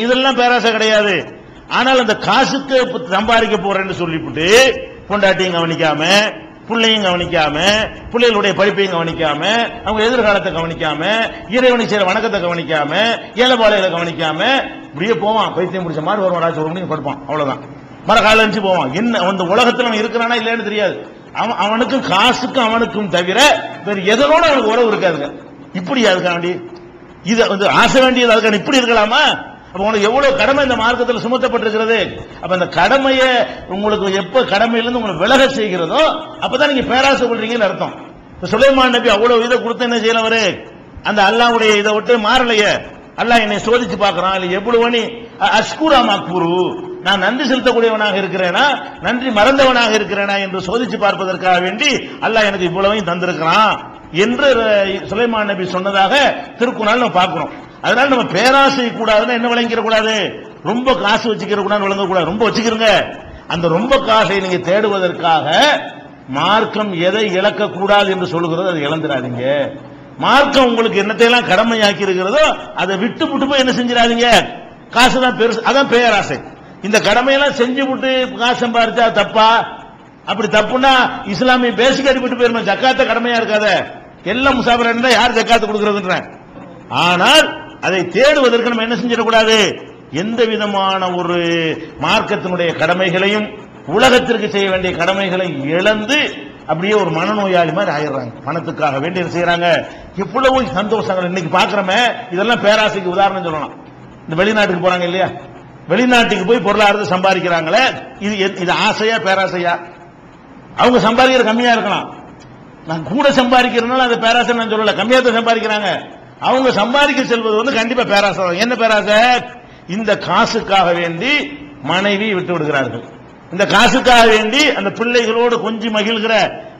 இதெல்லாம் பேராசை கிடையாது. ஆனால் அந்த காசுக்கு சம்பாதிக்க போறேன்னு சொல்லிவிட்டு பொண்டாட்டியும் கவனிக்காம, பிள்ளையும் கவனிக்காம, பிள்ளைகளுடைய படிப்பையும் கவனிக்காம, அவங்க எதிர்காலத்தை கவனிக்காம, இறைவனை செய்யற வணக்கத்தை கவனிக்காம, ஏழைபாளையில கவனிக்காம இப்படியே போவான். பைத்தியம் முடிச்ச மாதிரி ஒரு ராஜ் ஒரு மணிக்கு படுப்பான். அவ்வளவுதான். மர கால அஞ்சு போவான். என்ன அந்த உலகத்துல அவன் இருக்கிறானா இல்லைன்னு தெரியாது. அவனுக்கும் காசுக்கும் அவனுக்கும் தவிர வேறு எதனோட அவனுக்கு உறவு இருக்காதுங்க. இப்படி அதுக்காண்டி இது வந்து ஆசை வேண்டியது அதுக்காண்டி இப்படி இருக்கலாமா? அப்ப உங்களுக்கு எவ்வளவு கடமை இந்த மார்க்கத்தில் சுமத்தப்பட்டிருக்கிறது. அப்ப அந்த கடமையை உங்களுக்கு எப்ப கடமையிலிருந்து உங்களுக்கு விலக செய்கிறதோ அப்பதான் நீங்க பேராசை கொள்றீங்கன்னு அர்த்தம். சுலைமான் நபி அவ்வளவு இதை கொடுத்து என்ன செய்யறவரு அந்த அல்லாஹ்வுடைய இதை விட்டு மாறலையே. அல்லாஹ் என்னை சோதிச்சு பார்க்கறான். இல்ல எவ்வளவு அஷ்குரா மக்புரு, நான் நன்றி செலுத்தக்கூடியவனாக இருக்கிறேனா நன்றி மறந்தவனாக இருக்கிறேனா என்று சோதிச்சு பார்ப்பதற்காக வேண்டி அல்லாஹ் எனக்கு இவ்வளவையும் தந்திருக்கிறான் என்று சுலைமான் நபி சொன்னதாக திருக்குறள் நம்ம பார்க்கிறோம். அதனால நம்ம பேராசை கூடாதுன்னா என்ன விளங்கிற கூடாது, ரொம்ப காசு வச்சுக்கிற கூடாது விளங்க கூடாது. ரொம்ப வச்சுக்கிறங்க. அந்த ரொம்ப காசை நீங்க தேடுவதற்காக மார்க்கம் எதை இழக்க கூடாது என்று சொல்லுகிறதோ அதை இழந்துடாதீங்க. மார்க்கம் உங்களுக்கு என்னத்தையெல்லாம் கடமையாக்கி இருக்கிறதோ அதை விட்டு விட்டு போய் என்ன செஞ்சிடாதீங்க. காசு தான் பெருசு, அதான் பேராசை. இந்த கடமையெல்லாம் செஞ்சு விட்டு காசு சம்பாதிச்சா தப்பா? அப்படி தப்புன்னா இஸ்லாமிய பேசிக் அடிபட்டு போயிருமா? ஜக்காத்த கடமையா இருக்காத, எல்லாம் முசாபரா இருந்தா யார் ஜக்காத்து கொடுக்கறதுன்ற. ஆனால் அதை தேடுவதற்கு நம்ம என்ன செஞ்சிடக்கூடாது, எந்த விதமான ஒரு மார்க்கத்தினுடைய கடமைகளையும் உலகத்திற்கு செய்ய வேண்டிய கடமைகளை இழந்து அப்படியே ஒரு மனநோயாளி மாதிரி ஆயிடுறாங்க. பணத்துக்காக வேண்டி என்ன செய்யறாங்க. எவ்வளவு சந்தோஷங்கள் இன்னைக்கு பாக்குறமே. இதெல்லாம் பேராசைக்கு உதாரணம் சொல்லலாம். இந்த வெளிநாட்டுக்கு போறாங்க இல்லையா, வெளிநாட்டுக்கு போய் பொருளாதாரத்தை சம்பாதிக்கிறாங்களே, இது ஆசையா பேராசையா? அவங்க சம்பாதிக்கிற கம்மியா இருக்கலாம், நான் கூட சம்பாதிக்கிறதுனால அது பேராசை நான் சொல்லல. கம்மியா தான் சம்பாதிக்கிறாங்க. அவங்க சம்பாதிக்க செல்வது வந்து கண்டிப்பா பேராசை. என்ன பேராசை? இந்த காசுக்காக வேண்டி மனைவி விட்டு விடுகிறார்கள், இந்த காசுக்காக வேண்டி அந்த பிள்ளைகளோடு கொஞ்சம் மகிழ்கிற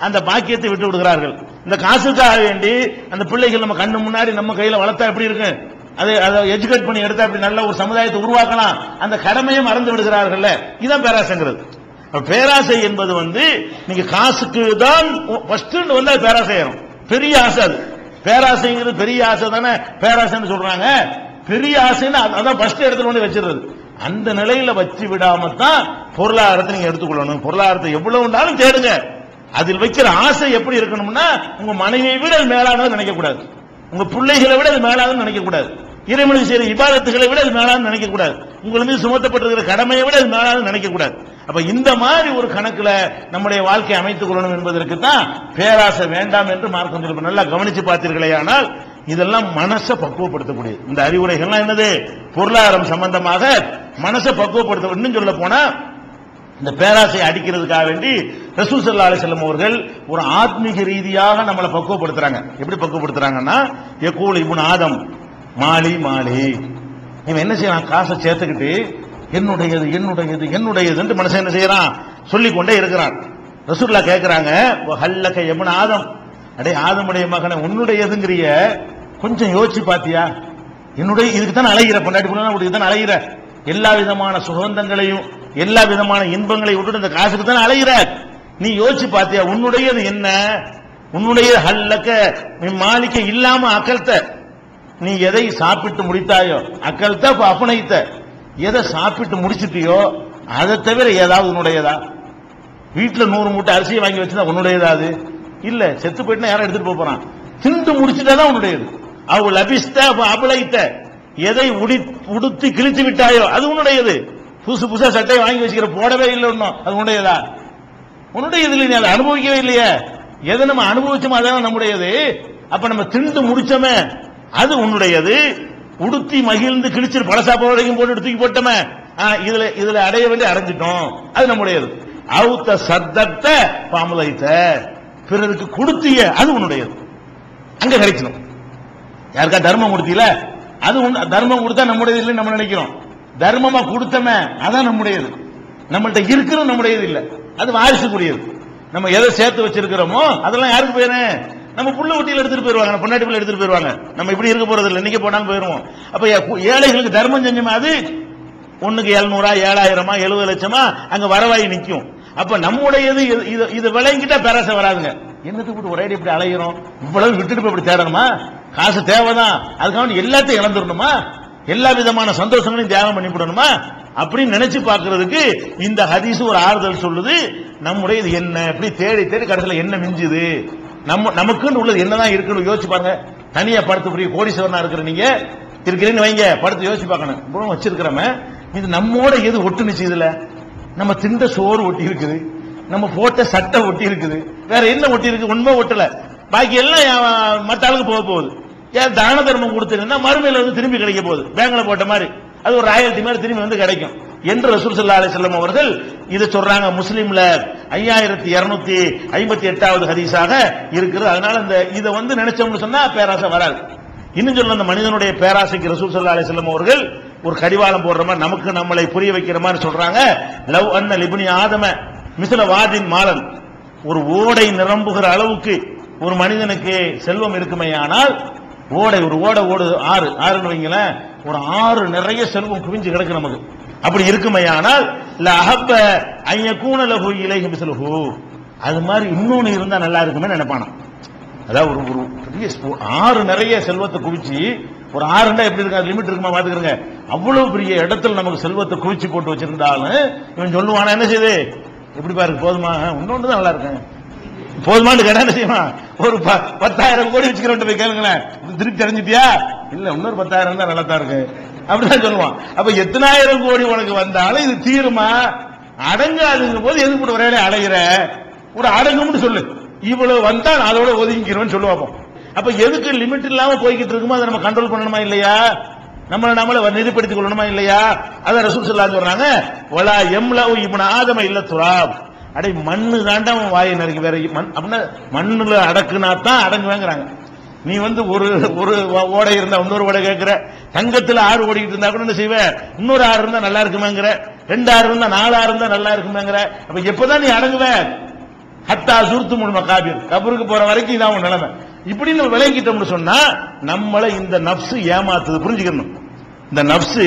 அந்த பாக்கியத்தை விட்டு விடுகிறார்கள், இந்த காசுக்காக வேண்டி அந்த பிள்ளைகள் நம்ம கண்ணு முன்னாடி நம்ம கையில வளர்த்தா எப்படி இருக்கு, அதை எஜுகேட் பண்ணி எடுத்தா அப்படி நல்ல ஒரு சமுதாயத்தை உருவாக்கலாம், அந்த கடமையை மறந்து விடுகிறார்கள். இதுதான் பேராசைங்கிறது. பேராசை என்பது வந்து நீங்க காசுக்கு தான் ஃபர்ஸ்ட் வந்து அது பேராசை ஆயிரும். பெரிய ஆசை அது. பேராசைங்கிறது பெரிய ஆசை தானே பேராசைன்னு சொல்றாங்க. பெரிய ஆசைன்னு அதான் ஃபர்ஸ்ட் இடத்துல வந்து வச்சிருது. அந்த நிலையில வச்சு விடாம தான் பொருளாதாரத்தை நீங்க எடுத்துக்கொள்ளணும். பொருளாதாரத்தை எவ்வளவு உண்டாலும் தேடுங்க. அதில் வைக்கிற ஆசை எப்படி இருக்கணும்னா உங்க மனைவியை விட அது மேலானது நினைக்க கூடாது, உங்க பிள்ளைகளை விட அது மேலானது நினைக்க கூடாது, இறைவனுக்கு செய்யற இபாதத்துகளை விட அது மேலானது நினைக்க கூடாது, உங்கள் மீது சுமத்தப்பட்டிருக்கிற கடமையை விட அது மேலானது நினைக்க கூடாது. அப்ப இந்த மாதிரி ஒரு கணக்குல நம்முடைய வாழ்க்கையை அமைத்துக் கொள்ளணும் என்பதற்கு தான் பேராசை வேண்டாம் என்று மார்க்கம் சொல்லி நல்லா கவனிச்சு பார்த்தீர்களே. ஆனால் இதெல்லாம் மனசை பக்குவப்படுத்தக்கூடியது. இந்த அறிவுரைகள்லாம் என்னது, பொருளாதாரம் சம்பந்தமாக மனசை பக்குவப்படுத்த. இன்னும் சொல்ல போனா இந்த பேராசையை அடிக்கிறதுக்காக வேண்டி ரசூல் ஸல்லல்லாஹு அலைஹி வஸல்லம் அவர்கள் ஒரு ஆத்மீக ரீதியாக நம்மளை பக்குவப்படுத்துறாங்க. எப்படி பக்குவப்படுத்துறாங்கன்னா, யகூல் இப்னு ஆதம் மாலி மாலி, இவன் என்ன செய்யறான், காசை சேர்த்துக்கிட்டு என்னுடையது என்னுடையது என்னுடையது என்று மனுஷன் என்ன செய்யறான், சொல்லிக்கொண்டே இருக்கிறான். ரசூலுல்லாஹ் கேட்கிறாங்க, ஹல்லக இப்னு ஆதம், அடே ஆதமுடைய மகனை உன்னுடையதுங்கிறிய, கொஞ்சம் யோசிச்சு பாத்தியா? என்னுடைய இதுக்கு தான் அலைகிற, பொண்டாட்டி பொண்ணு தான் அலைகிற, எல்லா விதமான சுகந்தங்களையும் எல்லா விதமான இன்பங்களையும் விட்டுட்டு இந்த காசுக்கு தான் அலைகிற. நீ யோசிச்சு பாத்தியா உன்னுடையது என்ன? உன்னுடைய ஹல்லக்க மாலிக்க இல்லாம அக்கல்த, நீ எதை சாப்பிட்டு முடித்தாயோ அக்கல்த அப்புனைத்த, எதை சாப்பிட்டு முடிச்சிட்டியோ அதை தவிர ஏதாவது உன்னுடையதா? வீட்டுல 100 மூட்டை அரிசியை வாங்கி வச்சுதான் உன்னுடையதா? அது இல்ல. செத்து போயிட்டு யாரும் எடுத்துட்டு போறான். திண்டு முடிச்சுட்டாதான் உன்னுடையது. அவ லபிஸ்த அபலைத்த, எதை உடுத்தி கிழித்து விட்டாயோ அது உன்னுடையது. புதுசு புதுசா சட்டையை வாங்கி வச்சுக்கிற, போடவே இல்லை ஒன்னும், அது உன்னுடையதா? உன்னுடையது இல்லை. நீ அதை அனுபவிக்கவே இல்லையே. எதை நம்ம அனுபவிச்சோமோ அதான் நம்முடையது. அப்ப நம்ம திண்டு முடிச்சோமே அது உன்னுடையது. உடுத்தி மகிழ்ந்து கிழிச்சு பழசாப்ப வரைக்கும் போட்டு தூக்கி போட்டோமே, இதுல அடைய வேண்டி அடைஞ்சிட்டோம், அது நம்முடையது. அவுத்த சத்தத்த பாமலைத்த, பிறருக்கு கொடுத்திய அது உன்னுடையது. அங்க கிடைக்கணும். யாருக்கா தர்மம் கொடுத்தீல, அது தர்மம் கொடுத்தா நம்முடையது இல்லைன்னு நம்ம நினைக்கிறோம். தர்மமா கொடுத்தமே அதான் நம்முடையது. நம்மள்ட்ட இருக்கிறது நம்முடையது இல்ல, அது வாரிசுக்குரியது. நம்ம எதை சேர்த்து வச்சிருக்கிறோமோ அதெல்லாம் யாருக்கு போயிரு, நம்ம புள்ள ஒட்டியில் எடுத்துட்டு போயிருவாங்க, நம்ம பொண்டாட்டி புள்ள எடுத்துட்டு போயிருவாங்க. நம்ம இப்படி இருக்க போறது இல்லை, இன்னைக்கு போனாலும் போயிருவோம். அப்ப ஏழைகளுக்கு தர்மம் செஞ்சோமா அது ஒண்ணுக்கு 700 7000 70 லட்சமா அங்க வரவாயி நிற்கும். அப்ப நம்முடையது இது விளங்கிட்டா பேராசை வராதுங்க. என்னத்துக்கு விட்டு ஒரே இப்படி அலைகிறோம், இவ்வளவு விட்டுட்டு போய் இப்படி தேடணுமா? காசு தேவைதான், அதுக்காக எல்லாத்தையும் இழந்துடணுமா? எல்லா விதமான சந்தோஷங்களையும் தியாகம் பண்ணி விடணுமா அப்படின்னு நினைச்சு பார்க்கிறதுக்கு இந்த ஹதீஸ் ஒரு ஆறுதல் சொல்லுது. நம்முடைய இது என்ன இப்படி தேடி தேடி கடைசியில் என்ன மிஞ்சுது, நமக்குன்னு உள்ளது என்னதான் இருக்குன்னு யோசிச்சு பாருங்க. தனியா படுத்து புரிய கோடீஸ்வரனா இருக்கிற நீங்க இருக்கிறீன்னு வைங்க, படுத்து யோசிச்சு பார்க்கணும். இவ்வளவு வச்சிருக்கிறோம், இது நம்மோட எது ஒட்டுனுச்சு? இதுல நம்ம திண்ட சோறு ஒட்டி இருக்குது, நம்ம போட்ட சட்டை ஒட்டி இருக்குது, வேற என்ன ஒட்டி இருக்கு? உண்மை ஒட்டல, பாக்கி எல்லாம் மற்ற ஆளுக்கு போக போகுது. ஏன் தான தர்மம் கொடுத்தீங்கன்னா மறுமையில வந்து திரும்பி கிடைக்க போகுது, பேங்க்ல போட்ட மாதிரி அது ஒரு 1000 மாதிரி திரும்பி வந்து கிடைக்கும் என்று ரசூல் ஸல்லல்லாஹு அலைஹி வஸல்லம் அவர்கள் இது சொல்றாங்க. முஸ்லிம்ல 5258வது ஹதீஸாக இருக்கிறது. அதனால இந்த இதை வந்து நினைச்சோம்னு சொன்னா பேராசை வராது. இன்னும் சொல்ல அந்த மனிதனுடைய பேராசைக்கு ரசூல் ஸல்லல்லாஹு அலைஹி வஸல்லம் அவர்கள் ஒரு கடிவாளம் போடுற மாதிரி நமக்கு நம்மளை புரிய வைக்கிற மாதிரி சொல்றாங்க. லவ் அன்ன லிப்னி ஆதம மிஸ்ல வாதின் மாலன், ஒரு ஓடை நிரம்புகிற அளவுக்கு ஒரு மனிதனுக்கு செல்வம் இருக்குமையானால், ஓடை ஒரு ஓடை ஓடு ஆறுன்னு வைங்களேன், ஒரு ஆறு நிறைய செல்வம் குவிஞ்சு கிடக்கு நமக்கு, அப்படி இருக்குமையானால் லஹப்ப ஐயகூன லஹு இலைஹி மிஸ்லுஹு, அது மாதிரி இன்னொன்னு இருந்தா நல்லா இருக்குமே நினைப்பானா. அதாவது ஒரு பெரிய ஆறு நிறைய செல்வத்தை குவிச்சு, ஒரு ஆறுண்டா எப்படி இருக்கு, லிமிட் இருக்குமா பாத்துக்கிறங்க, அவ்வளவு பெரிய இடத்துல நமக்கு செல்வத்தை குவிச்சு போட்டு வச்சிருந்தாலும் இவன் சொல்லுவானா என்ன செய்யுது, எப்படி பாருங்க போதுமா, இன்னொன்று தான் நல்லா இருக்கேன் போதுமான்னு கேட்டா என்ன செய்வான், ஒரு 10,000 கோடி வச்சுக்கிறவன் போய் கேளுங்களேன், திருப்தி அடைஞ்சிட்டியா, இல்ல இன்னொரு 10,000 தான் நல்லா தான் இருக்கு அப்படிதான் சொல்லுவான். அப்ப எத்தனாயிரம் கோடி உனக்கு வந்தாலும் இது தீருமா, அடங்காதுங்க போது எதுக்கு கூட ஒரே அடைகிற, ஒரு அடங்கும்னு சொல்லு, இவ்வளவு வந்தா அதோட ஒதுங்கிக்கிறோம்னு சொல்லுவாப்போம். அப்ப எதுக்கு லிமிட் இல்லாம போய்கிட்டு இருக்குமோ அதை நம்ம கண்ட்ரோல் பண்ணணுமா இல்லையா, நம்மள நெறிப்படுத்திக் கொள்ளணுமா இல்லையா. அதான் ரசூல் ஸல்லல்லாஹு அலைஹி வஸல்லம் சொன்னாங்க, வலா யம்லஉ இப்ன ஆதம இல்ல துராப், அடே மண்ணு தாண்டா அவன் வாயை நறுக்கி, வேற அப்படின்னா மண்ணுல அடக்குனா தான் அடங்குவேங்கிறாங்க. நீ வந்து ஒரு ஓடை இருந்தா இன்னொரு ஓடை கேட்கிற, தங்கத்துல 6 ஓடிக்கிட்டு இருந்தா கூட என்ன செய்வ, இன்னொரு 6 இருந்தா நல்லா இருக்குமேங்கிற, 2 6 இருந்தா 4 6 இருந்தா நல்லா இருக்குமேங்கிற. அப்ப எப்பதான் நீ அடங்குவ, ஹத்தா சுருத்து முன் மகாபீர், கபருக்கு போற வரைக்கும் இதான் உன் நிலைமை. இப்படி நம்ம விளங்கிட்டோம்னு சொன்னா நம்மளை இந்த நப்சு ஏமாத்துது, புரிஞ்சுக்கணும். இந்த நப்சு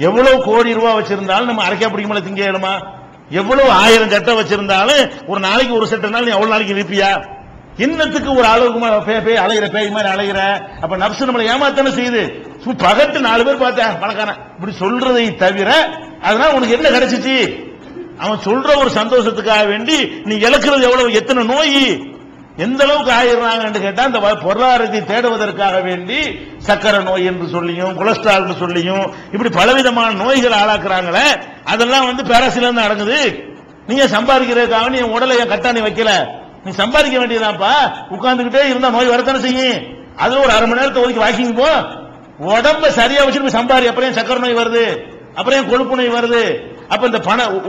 எவ்வளவு கோடி ரூபாய் வச்சிருந்தாலும் நம்ம அரைக்கா பிடிக்கும்போது திங்க இயலுமா, எவ்வளவு 1000 சட்டை வச்சிருந்தாலும் ஒரு நாளைக்கு ஒரு சட்டைனாலும் நீ எவ்வளவு நாளைக்கு இருப்பியா, இன்னத்துக்கு ஒரு அளவுக்கு அலைகிற பேய் மாதிரி அலைகிற. அப்ப நப்சு நம்மளை ஏமாத்தானே செய்யுது. பகட்டு 4 பேர் பார்த்தேன் பணக்காரன் இப்படி சொல்றதை தவிர அதனால உனக்கு என்ன கிடைச்சிச்சு, அவன் சொல்ற ஒரு சந்தோஷத்துக்காக வேண்டி நீ இழக்கிறது எவ்வளவு, எத்தனை நோய், எந்த அளவுக்கு ஆயிடுறாங்க கேட்டா, அந்த பொருளாதாரத்தை தேடுவதற்காக வேண்டி சக்கரை நோய் என்று சொல்லியும் கொலஸ்ட்ரால் என்று சொல்லியும் இப்படி பலவிதமான நோய்கள் ஆளாக்குறாங்களே, அதெல்லாம் வந்து பேராசில இருந்து அடங்குது. நீங்க சம்பாதிக்கிறதுக்காக நீ உடலை என் கட்டாணி வைக்கல, நீ சம்பாதிக்க வேண்டியதாப்பா, உட்கார்ந்துகிட்டே இருந்தா நோய் வரத்தானே செய்யும். அதுல ஒரு 1/2 மணி நேரத்தை ஒதுக்கி வாக்கிங் போ, உடம்ப சரியா வச்சுட்டு சம்பாதி, அப்புறம் சக்கரை நோய் வருது, அப்புறம் கொழுப்பு நோய் வருது. அப்ப இந்த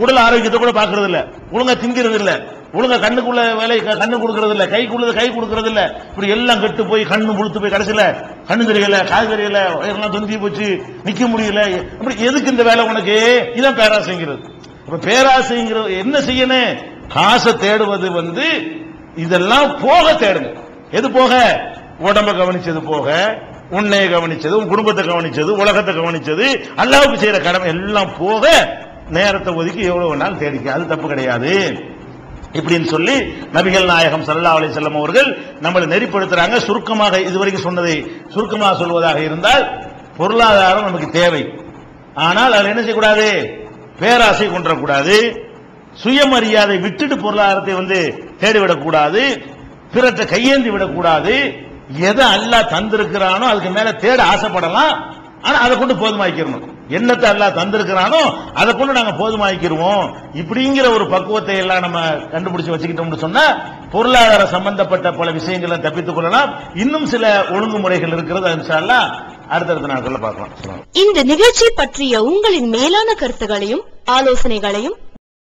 உடல் ஆரோக்கியத்தை கூட பாக்குறது இல்ல, ஒழுங்கா திங்கிறது இல்ல, ஒழுங்கா கண்ணுக்குள்ள வேலை கண்ணு கொடுக்கறது இல்ல, கைக்குள்ளது கை கொடுக்கறது இல்ல, இப்படி எல்லாம் கெட்டு போய் கண்ணு முழுத்து போய் கடைசியில கண்ணு தெரியல, காது தெரியல, எல்லாம் தொந்தி போச்சு, நிக்க முடியல. அப்படி எதுக்கு இந்த வேலை உனக்கு, இதான் பேராசைங்கிறது. அப்ப பேராசைங்கிறது என்ன செய்யணும், காசை தேடுவது வந்து இதெல்லாம் போக தேடுங்க. எது போக, உடம்ப கவனிச்சது போக, உன்னை கவனிச்சது, உன் குடும்பத்தை கவனிச்சது, உலகத்தை கவனிச்சது, அல்லாஹ்வுக்கு செய்யற கடமை எல்லாம் போக நேரத்தை ஒதுக்கி எவ்வளவு நாள் தேடிக்க, அது தப்பு கிடையாது இப்படின்னு சொல்லி நபிகள் நாயகம் ஸல்லல்லாஹு அலைஹி வஸல்லம் அவர்கள் நம்மளை நெறிப்படுத்துறாங்க. சுருக்கமாக இதுவரைக்கும் சொன்னதை சுருக்கமாக சொல்வதாக இருந்தால், பொருளாதாரம் நமக்கு தேவை, ஆனால் அதில் என்ன செய்யக்கூடாது, பேராசை கொண்டக்கூடாது, சுயமரியாதை விட்டுட்டு பொருளாதாரத்தை வந்து தேடிவிடக்கூடாது, பிறத்தை கையேந்தி விடக்கூடாது. எதை அல்லாஹ் தந்திருக்கிறானோ அதுக்கு மேல தேட ஆசைப்படலாம், ஆனா அதை கொண்டு போதுமாக்கிடணும். என்னத்தை அல்லாஹ் தந்திருக்கிறானோ அதை கொண்டு நாங்க போதுமாக்கிடுவோம். இப்படிங்கிற ஒரு பக்குவத்தை எல்லாம் நம்ம கண்டுபிடிச்சு வச்சுக்கிட்டோம்னு சொன்னா பொருளாதார சம்பந்தப்பட்ட பல விஷயங்களை தப்பித்துக் கொள்ளலாம். இன்னும் சில ஒழுங்குமுறைகள் இருக்கிறது, இன்ஷா அல்லாஹ் அடுத்தடுத்த நாட்கள்ல பார்க்கலாம். இந்த நிகழ்ச்சி பற்றிய உங்களின் மேலான கருத்துகளையும் ஆலோசனைகளையும்